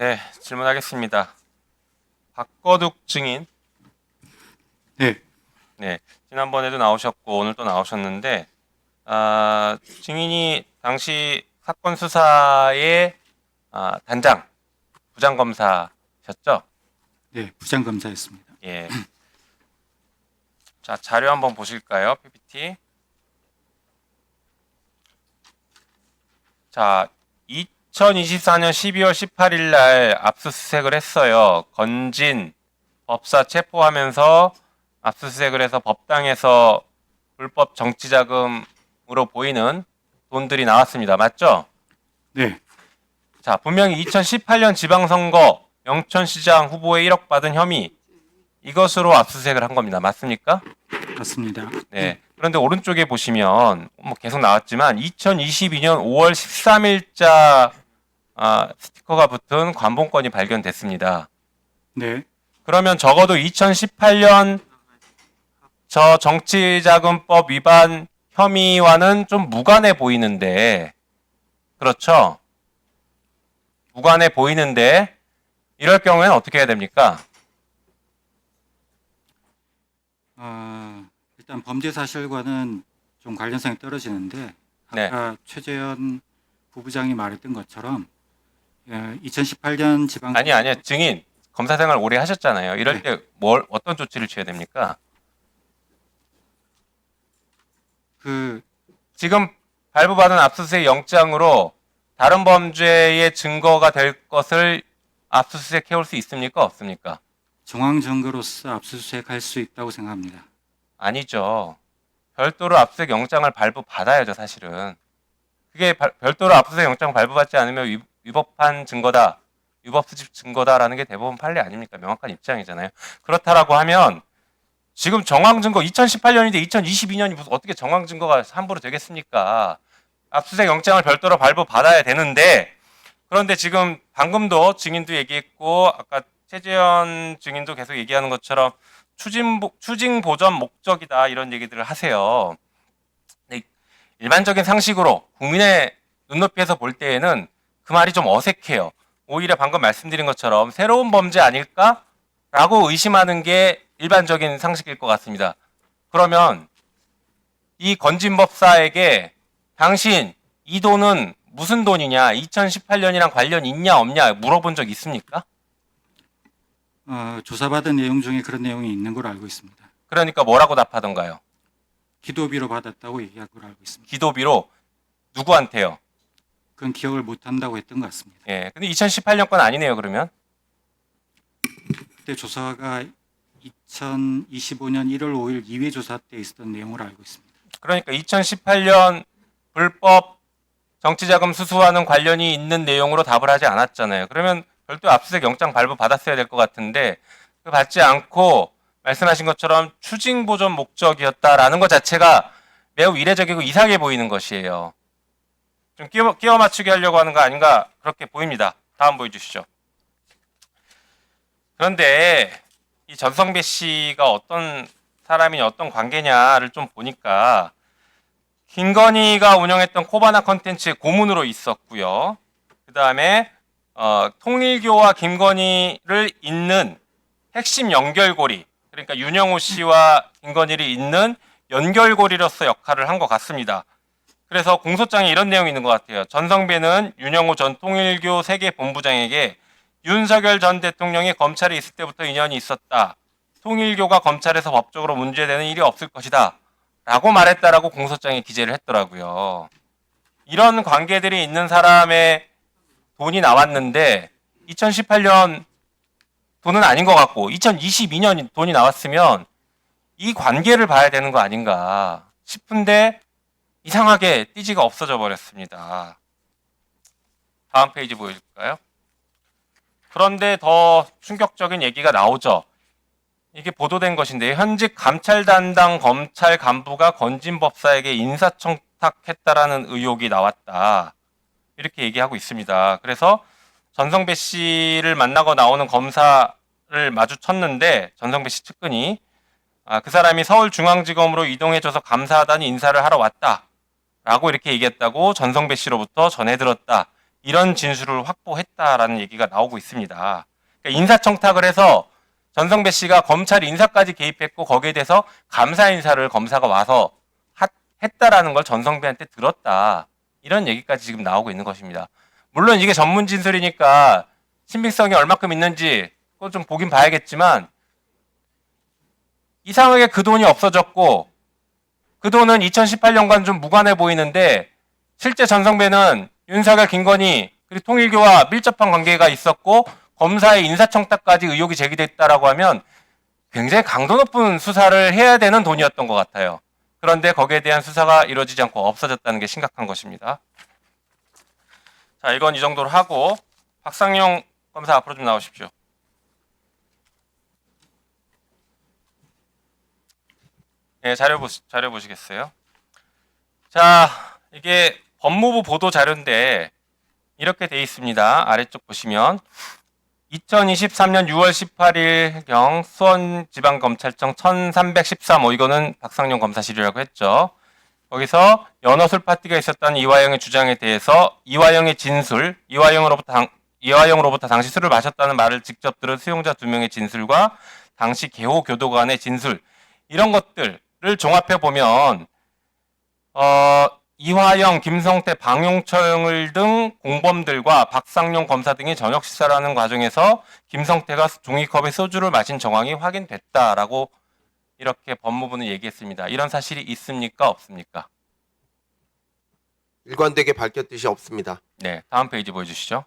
네, 질문하겠습니다. 박거둑 증인, 네, 네, 지난번에도 나오셨고 오늘 또 나오셨는데, 증인이 당시 사건 수사의 단장, 부장검사셨죠? 네, 부장검사였습니다. 예. 자, 자료 한번 보실까요? PPT. 자, 2024년 12월 18일 날 압수수색을 했어요. 건진 법사 체포하면서 압수수색을 해서 법당에서 불법 정치자금으로 보이는 돈들이 나왔습니다. 맞죠? 네, 자, 분명히 2018년 지방선거 영천시장 후보에 1억 받은 혐의 이것으로 압수수색을 한 겁니다. 맞습니까? 맞습니다. 네. 그런데 오른쪽에 보시면 뭐 계속 나왔지만 2022년 5월 13일자 스티커가 붙은 관본권이 발견됐습니다. 네, 그러면 적어도 2018년 저 정치자금법 위반 혐의와는 좀 무관해 보이는데, 그렇죠? 무관해 보이는데 이럴 경우에는 어떻게 해야 됩니까? 일단 범죄 사실과는 좀 관련성이 떨어지는데 네. 아까 최재현 부부장이 말했던 것처럼 2018년 지방 아니요. 증인 검사 생활 오래 하셨잖아요. 이럴 네. 때 어떤 조치를 취해야 됩니까? 그 지금 발부받은 압수수색 영장으로 다른 범죄의 증거가 될 것을 압수수색 해올 수 있습니까? 없습니까? 정황 증거로서 압수수색할 수 있다고 생각합니다. 아니죠. 별도로 압수수색 영장을 발부받아야죠, 사실은. 그게 별도로 압수수색 영장 발부받지 않으면 위법한 증거다, 위법 수집 증거다라는 게 대법원 판례 아닙니까? 명확한 입장이잖아요. 그렇다라고 하면 지금 정황 증거 2018년인데 2022년이 무슨 어떻게 정황 증거가 함부로 되겠습니까? 압수수색 영장을 별도로 발부받아야 되는데, 그런데 지금 방금도 증인도 얘기했고 아까 최재현 증인도 계속 얘기하는 것처럼 추징 보전 목적이다 이런 얘기들을 하세요. 근데 일반적인 상식으로 국민의 눈높이에서 볼 때에는 그 말이 좀 어색해요. 오히려 방금 말씀드린 것처럼 새로운 범죄 아닐까라고 의심하는 게 일반적인 상식일 것 같습니다. 그러면 이 건진법사에게 당신 이 돈은 무슨 돈이냐, 2018년이랑 관련 있냐 없냐 물어본 적 있습니까? 조사받은 내용 중에 그런 내용이 있는 걸로 알고 있습니다. 그러니까 뭐라고 답하던가요? 기도비로 받았다고 얘기한 걸로 알고 있습니다. 기도비로 누구한테요? 그건 기억을 못 한다고 했던 것 같습니다. 예. 근데 2018년 건 아니네요, 그러면. 그때 조사가 2025년 1월 5일 2회 조사 때 있었던 내용으로 알고 있습니다. 그러니까 2018년 불법 정치자금 수수와는 관련이 있는 내용으로 답을 하지 않았잖아요. 그러면 별도 압수수색 영장 발부 받았어야 될 것 같은데 그 받지 않고 말씀하신 것처럼 추징 보전 목적이었다라는 것 자체가 매우 이례적이고 이상해 보이는 것이에요. 좀 끼워 맞추게 하려고 하는 거 아닌가 그렇게 보입니다. 다음 보여주시죠. 그런데 이 전성배 씨가 어떤 사람이냐 어떤 관계냐를 좀 보니까 김건희가 운영했던 코바나 컨텐츠의 고문으로 있었고요. 그 다음에 통일교와 김건희를 잇는 핵심 연결고리, 그러니까 윤영호 씨와 김건희를 잇는 연결고리로서 역할을 한 것 같습니다. 그래서 공소장에 이런 내용이 있는 것 같아요. 전성배는 윤영호 전 통일교 세계본부장에게 윤석열 전 대통령이 검찰에 있을 때부터 인연이 있었다. 통일교가 검찰에서 법적으로 문제되는 일이 없을 것이다. 라고 말했다라고 공소장에 기재를 했더라고요. 이런 관계들이 있는 사람의 돈이 나왔는데 2018년 돈은 아닌 것 같고 2022년 돈이 나왔으면 이 관계를 봐야 되는 거 아닌가 싶은데 이상하게 띠지가 없어져 버렸습니다. 다음 페이지 보여줄까요? 그런데 더 충격적인 얘기가 나오죠. 이게 보도된 것인데 현직 감찰 담당 검찰 간부가 건진법사에게 인사청탁했다라는 의혹이 나왔다. 이렇게 얘기하고 있습니다. 그래서 전성배 씨를 만나고 나오는 검사를 마주쳤는데 전성배 씨 측근이 그 사람이 서울중앙지검으로 이동해줘서 감사하다는 인사를 하러 왔다. 라고 이렇게 얘기했다고 전성배 씨로부터 전해 들었다. 이런 진술을 확보했다라는 얘기가 나오고 있습니다. 그러니까 인사청탁을 해서 전성배 씨가 검찰 인사까지 개입했고 거기에 대해서 감사 인사를 검사가 와서 했다라는 걸 전성배한테 들었다. 이런 얘기까지 지금 나오고 있는 것입니다. 물론 이게 전문 진술이니까 신빙성이 얼마큼 있는지 그거 좀 보긴 봐야겠지만 이상하게 그 돈이 없어졌고 그 돈은 2018년과는 좀 무관해 보이는데 실제 전성배는 윤석열, 김건희 그리고 통일교와 밀접한 관계가 있었고 검사의 인사청탁까지 의혹이 제기됐다라고 하면 굉장히 강도 높은 수사를 해야 되는 돈이었던 것 같아요. 그런데 거기에 대한 수사가 이루어지지 않고 없어졌다는 게 심각한 것입니다. 자, 이건 이 정도로 하고 박상용 검사 앞으로 좀 나오십시오. 네, 자료 보시겠어요? 자, 이게 법무부 보도 자료인데 이렇게 돼 있습니다. 아래쪽 보시면 2023년 6월 18일경 수원지방검찰청 1313호 이거는 박상용 검사실이라고 했죠. 거기서 연어술 파티가 있었다는 이화영의 주장에 대해서 이화영의 진술, 이화영으로부터 당시 술을 마셨다는 말을 직접 들은 수용자 2명의 진술과 당시 개호 교도관의 진술 이런 것들을 종합해 보면 이화영, 김성태, 방용철 등 공범들과 박상용 검사 등이 저녁 식사를 하는 과정에서 김성태가 종이컵에 소주를 마신 정황이 확인됐다라고 이렇게 법무부는 얘기했습니다. 이런 사실이 있습니까? 없습니까? 일관되게 밝혔듯이 없습니다. 네, 다음 페이지 보여주시죠.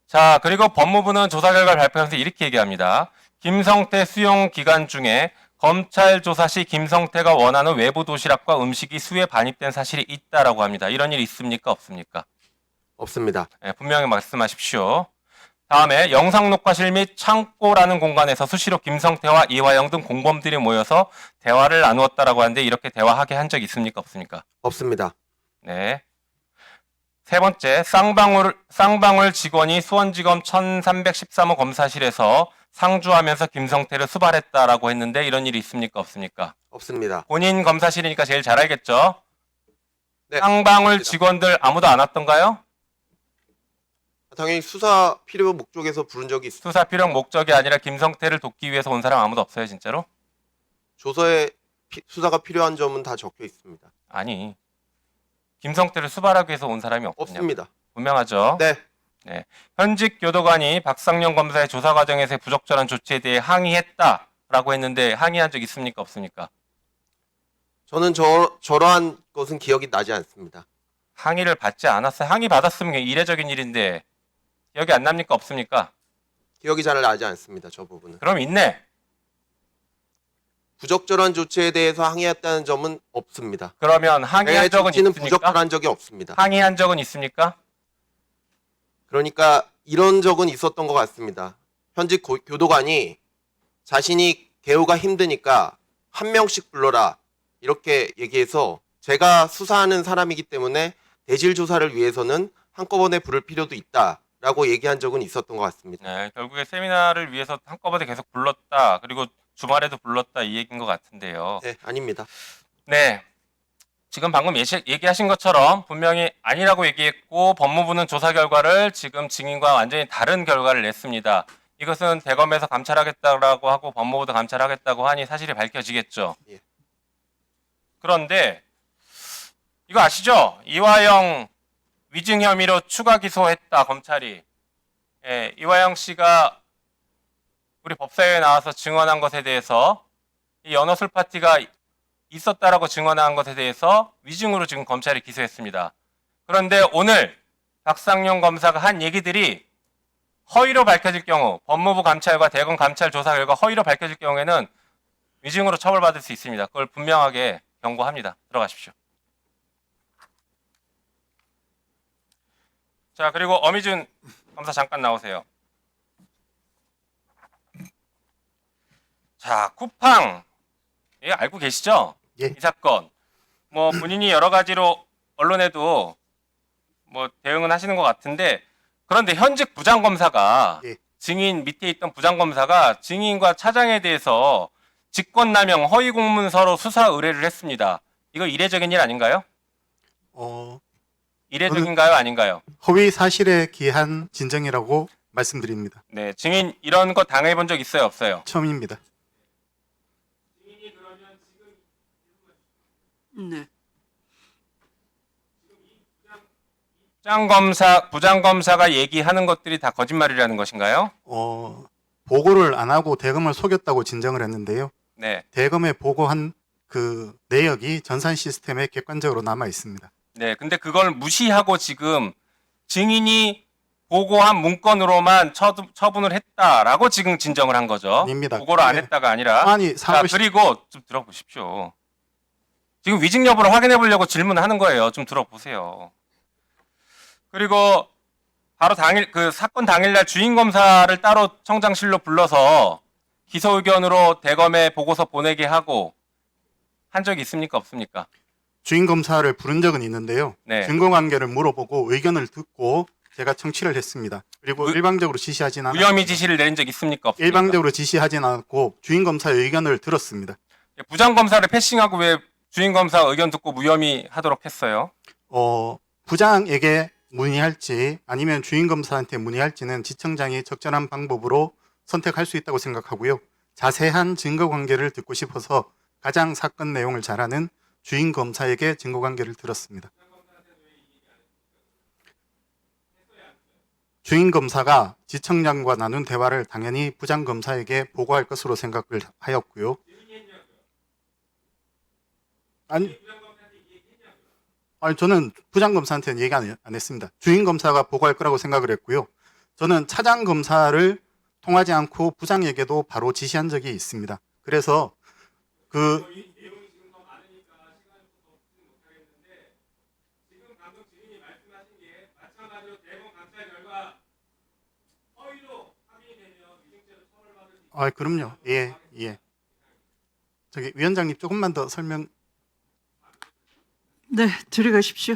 자, 그리고 법무부는 조사 결과를 발표하면서 이렇게 얘기합니다. 김성태 수용 기간 중에 검찰 조사 시 김성태가 원하는 외부 도시락과 음식이 수에 반입된 사실이 있다라고 합니다. 이런 일 있습니까? 없습니까? 없습니다. 네, 분명히 말씀하십시오. 다음에 영상 녹화실 및 창고라는 공간에서 수시로 김성태와 이화영 등 공범들이 모여서 대화를 나누었다라고 하는데 이렇게 대화하게 한 적 있습니까? 없습니까? 없습니다. 네. 세 번째, 쌍방울 직원이 수원지검 1313호 검사실에서 상주하면서 김성태를 수발했다라고 했는데 이런 일이 있습니까? 없습니까? 없습니다. 본인 검사실이니까 제일 잘 알겠죠? 네, 쌍방울 없습니다. 직원들 아무도 안 왔던가요? 당연히 수사 필요 목적에서 부른 적이 있습니다. 수사 필요 목적이 아니라 김성태를 돕기 위해서 온 사람 아무도 없어요, 진짜로? 조서에 수사가 필요한 점은 다 적혀 있습니다. 아니. 김성태를 수발하기 위해서 온 사람이 없냐? 없습니다. 분명하죠? 네, 현직 교도관이 박상용 검사의 조사 과정에서의 부적절한 조치에 대해 항의했다라고 했는데 항의한 적 있습니까? 없습니까? 저는 저러한 것은 기억이 나지 않습니다. 항의를 받지 않았어요. 항의 받았으면 이례적인 일인데 기억이 안 납니까? 없습니까? 기억이 잘 나지 않습니다. 저 부분은. 그럼 있네. 부적절한 조치에 대해서 항의했다는 점은 없습니다. 그러면 항의한 내 적은 조치는 있습니까? 부적절한 적이 없습니다. 항의한 적은 있습니까? 그러니까 이런 적은 있었던 것 같습니다. 현직 교도관이 자신이 개호가 힘드니까 한 명씩 불러라 이렇게 얘기해서 제가 수사하는 사람이기 때문에 대질 조사를 위해서는 한꺼번에 부를 필요도 있다라고 얘기한 적은 있었던 것 같습니다. 네, 결국에 세미나를 위해서 한꺼번에 계속 불렀다. 그리고 주말에도 불렀다 이 얘기인 것 같은데요. 네, 아닙니다. 네. 지금 방금 얘기하신 것처럼 분명히 아니라고 얘기했고 법무부는 조사 결과를 지금 증인과 완전히 다른 결과를 냈습니다. 이것은 대검에서 감찰하겠다고 하고 법무부도 감찰하겠다고 하니 사실이 밝혀지겠죠. 예. 그런데 이거 아시죠? 이화영 위증 혐의로 추가 기소했다 검찰이. 예, 이화영 씨가 우리 법사위에 나와서 증언한 것에 대해서 이 연어술 파티가 있었다라고 증언한 것에 대해서 위증으로 지금 검찰이 기소했습니다. 그런데 오늘 박상용 검사가 한 얘기들이 허위로 밝혀질 경우 법무부 감찰과 대검 감찰 조사 결과 허위로 밝혀질 경우에는 위증으로 처벌받을 수 있습니다. 그걸 분명하게 경고합니다. 들어가십시오. 자, 그리고 어미준 검사 잠깐 나오세요. 자, 쿠팡. 예, 알고 계시죠? 예. 이 사건. 뭐 본인이 여러 가지로 언론에도 뭐 대응은 하시는 것 같은데 그런데 현직 부장검사가 예. 증인 밑에 있던 부장검사가 증인과 차장에 대해서 직권남용 허위 공문서로 수사 의뢰를 했습니다. 이거 이례적인 일 아닌가요? 이례적인가요, 아닌가요? 허위 사실에 기한 진정이라고 말씀드립니다. 네, 증인 이런 거 당해본 적 있어요, 없어요? 처음입니다. 네. 부장검사가 얘기하는 것들이 다 거짓말이라는 것인가요? 보고를 안 하고 대검을 속였다고 진정을 했는데요. 네. 대검에 보고한 그 내역이 전산 시스템에 객관적으로 남아 있습니다. 네, 근데 그걸 무시하고 지금 증인이 보고한 문건으로만 처분을 했다라고 지금 진정을 한 거죠. 아닙니다. 보고를 안 네. 했다가 아니라. 아니, 자, 그리고 좀 들어보십시오. 지금 위증 여부를 확인해 보려고 질문하는 거예요. 좀 들어보세요. 그리고 바로 그 사건 당일날 주인 검사를 따로 청장실로 불러서 기소 의견으로 대검에 보고서 보내게 하고 한 적이 있습니까, 없습니까? 주인 검사를 부른 적은 있는데요. 네. 증거 관계를 물어보고 의견을 듣고 제가 청취를 했습니다. 그리고 일방적으로 지시하진 않았고 무혐의 지시를 내린 적 있습니까, 없습니까? 일방적으로 지시하진 않았고 주인 검사의 의견을 들었습니다. 부장 검사를 패싱하고 왜 주인 검사 의견 듣고 무혐의 하도록 했어요? 부장에게 문의할지 아니면 주인 검사한테 문의할지는 지청장이 적절한 방법으로 선택할 수 있다고 생각하고요. 자세한 증거 관계를 듣고 싶어서 가장 사건 내용을 잘 아는 주인 검사에게 증거 관계를 들었습니다. 주인 검사가 지청장과 나눈 대화를 당연히 부장 검사에게 보고할 것으로 생각을 하였고요. 아니 저는 부장 검사한테는 얘기 안 했습니다. 주인 검사가 보고할 거라고 생각을 했고요. 저는 차장 검사를 통하지 않고 부장에게도 바로 지시한 적이 있습니다. 그래서 그럼요. 예. 저기 위원장님 조금만 더 설명. 네, 들어가십시오.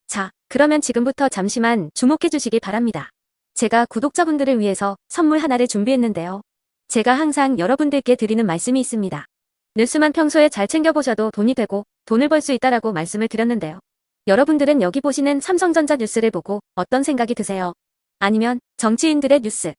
자, 그러면 지금부터 잠시만 주목해 주시기 바랍니다. 제가 구독자분들을 위해서 선물 하나를 준비했는데요. 제가 항상 여러분들께 드리는 말씀이 있습니다. 뉴스만 평소에 잘 챙겨보셔도 돈이 되고 돈을 벌 수 있다라고 말씀을 드렸는데요. 여러분들은 여기 보시는 삼성전자 뉴스를 보고 어떤 생각이 드세요? 아니면 정치인들의 뉴스,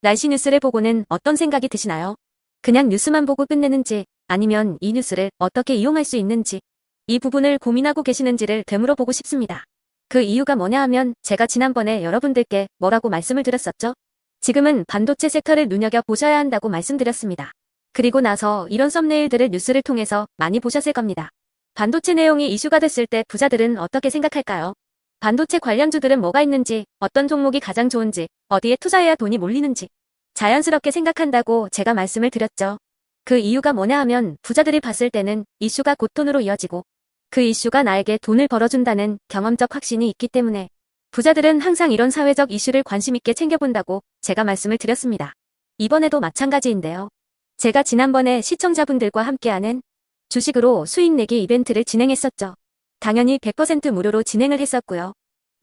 날씨 뉴스를 보고는 어떤 생각이 드시나요? 그냥 뉴스만 보고 끝내는지 아니면 이 뉴스를 어떻게 이용할 수 있는지 이 부분을 고민하고 계시는지를 되물어보고 싶습니다. 그 이유가 뭐냐 하면 제가 지난번에 여러분들께 뭐라고 말씀을 드렸었죠? 지금은 반도체 섹터를 눈여겨보셔야 한다고 말씀드렸습니다. 그리고 나서 이런 썸네일들을 뉴스를 통해서 많이 보셨을 겁니다. 반도체 내용이 이슈가 됐을 때 부자들은 어떻게 생각할까요? 반도체 관련주들은 뭐가 있는지, 어떤 종목이 가장 좋은지, 어디에 투자해야 돈이 몰리는지 자연스럽게 생각한다고 제가 말씀을 드렸죠. 그 이유가 뭐냐 하면 부자들이 봤을 때는 이슈가 곧 돈으로 이어지고 그 이슈가 나에게 돈을 벌어준다는 경험적 확신이 있기 때문에 부자들은 항상 이런 사회적 이슈를 관심 있게 챙겨본다고 제가 말씀을 드렸습니다. 이번에도 마찬가지인데요. 제가 지난번에 시청자분들과 함께하는 주식으로 수익 내기 이벤트를 진행했었죠. 당연히 100% 무료로 진행을 했었고요.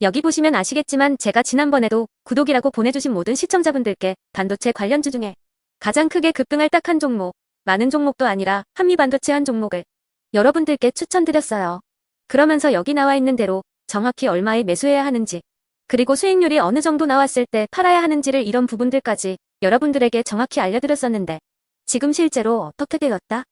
여기 보시면 아시겠지만 제가 지난번에도 구독이라고 보내주신 모든 시청자분들께 반도체 관련주 중에 가장 크게 급등할 딱 한 종목, 많은 종목도 아니라 한미반도체 한 종목을 여러분들께 추천드렸어요. 그러면서 여기 나와 있는 대로 정확히 얼마에 매수해야 하는지, 그리고 수익률이 어느 정도 나왔을 때 팔아야 하는지를 이런 부분들까지 여러분들에게 정확히 알려드렸었는데 지금 실제로 어떻게 되었다?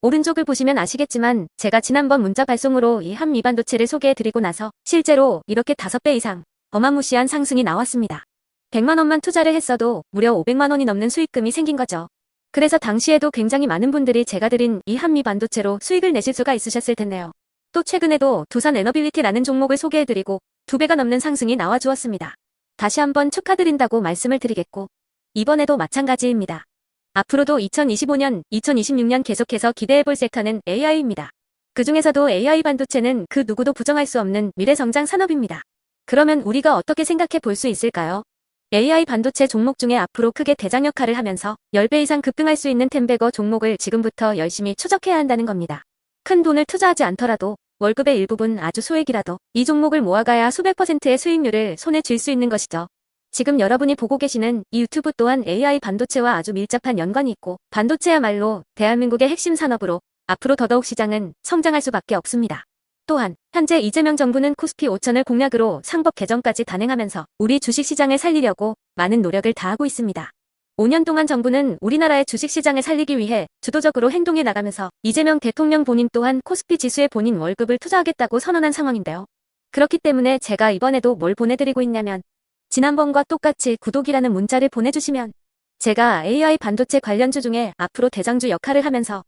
오른쪽을 보시면 아시겠지만 제가 지난번 문자 발송으로 이 한미반도체를 소개해드리고 나서 실제로 이렇게 5배 이상 어마무시한 상승이 나왔습니다. 100만 원만 투자를 했어도 무려 500만 원이 넘는 수익금이 생긴 거죠. 그래서 당시에도 굉장히 많은 분들이 제가 드린 이 한미반도체로 수익을 내실 수가 있으셨을 텐데요. 또 최근에도 두산에너빌리티라는 종목을 소개해드리고 2배가 넘는 상승이 나와주었습니다. 다시 한번 축하드린다고 말씀을 드리겠고 이번에도 마찬가지입니다. 앞으로도 2025년, 2026년 계속해서 기대해볼 섹터는 AI입니다. 그 중에서도 AI 반도체는 그 누구도 부정할 수 없는 미래성장 산업입니다. 그러면 우리가 어떻게 생각해 볼 수 있을까요? AI 반도체 종목 중에 앞으로 크게 대장 역할을 하면서 10배 이상 급등할 수 있는 템베거 종목을 지금부터 열심히 추적해야 한다는 겁니다. 큰 돈을 투자하지 않더라도 월급의 일부분 아주 소액이라도 이 종목을 모아가야 수백 %의 수익률을 손에 쥘 수 있는 것이죠. 지금 여러분이 보고 계시는 이 유튜브 또한 AI 반도체와 아주 밀접한 연관이 있고 반도체야말로 대한민국의 핵심 산업으로 앞으로 더더욱 시장은 성장할 수밖에 없습니다. 또한 현재 이재명 정부는 코스피 5천을 공약으로 상법 개정까지 단행하면서 우리 주식시장을 살리려고 많은 노력을 다하고 있습니다. 5년 동안 정부는 우리나라의 주식시장을 살리기 위해 주도적으로 행동해 나가면서 이재명 대통령 본인 또한 코스피 지수에 본인 월급을 투자하겠다고 선언한 상황인데요. 그렇기 때문에 제가 이번에도 뭘 보내드리고 있냐면 지난번과 똑같이 구독이라는 문자를 보내주시면 제가 AI 반도체 관련주 중에 앞으로 대장주 역할을 하면서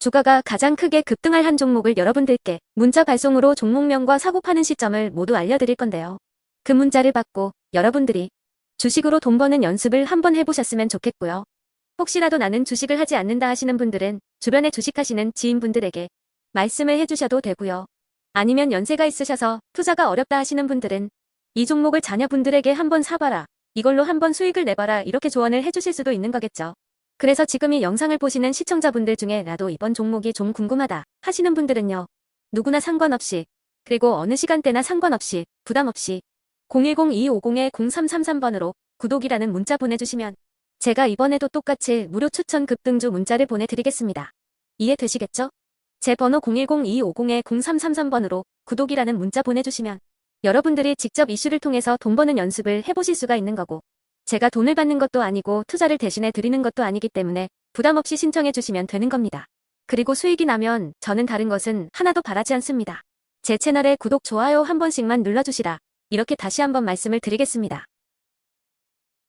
주가가 가장 크게 급등할 한 종목을 여러분들께 문자 발송으로 종목명과 사고 파는 시점을 모두 알려드릴 건데요. 그 문자를 받고 여러분들이 주식으로 돈 버는 연습을 한번 해보셨으면 좋겠고요. 혹시라도 나는 주식을 하지 않는다 하시는 분들은 주변에 주식하시는 지인분들에게 말씀을 해주셔도 되고요. 아니면 연세가 있으셔서 투자가 어렵다 하시는 분들은 이 종목을 자녀분들에게 한번 사봐라. 이걸로 한번 수익을 내봐라. 이렇게 조언을 해주실 수도 있는 거겠죠. 그래서 지금 이 영상을 보시는 시청자분들 중에 나도 이번 종목이 좀 궁금하다 하시는 분들은요. 누구나 상관없이 그리고 어느 시간대나 상관없이 부담 없이 010-2250-0333번으로 구독이라는 문자 보내주시면 제가 이번에도 똑같이 무료 추천 급등주 문자를 보내드리겠습니다. 이해되시겠죠? 제 번호 010-2250-0333번으로 구독이라는 문자 보내주시면 여러분들이 직접 이슈를 통해서 돈 버는 연습을 해보실 수가 있는 거고 제가 돈을 받는 것도 아니고 투자를 대신해 드리는 것도 아니기 때문에 부담 없이 신청해 주시면 되는 겁니다. 그리고 수익이 나면 저는 다른 것은 하나도 바라지 않습니다. 제 채널에 구독, 좋아요 한 번씩만 눌러주시라. 이렇게 다시 한번 말씀을 드리겠습니다.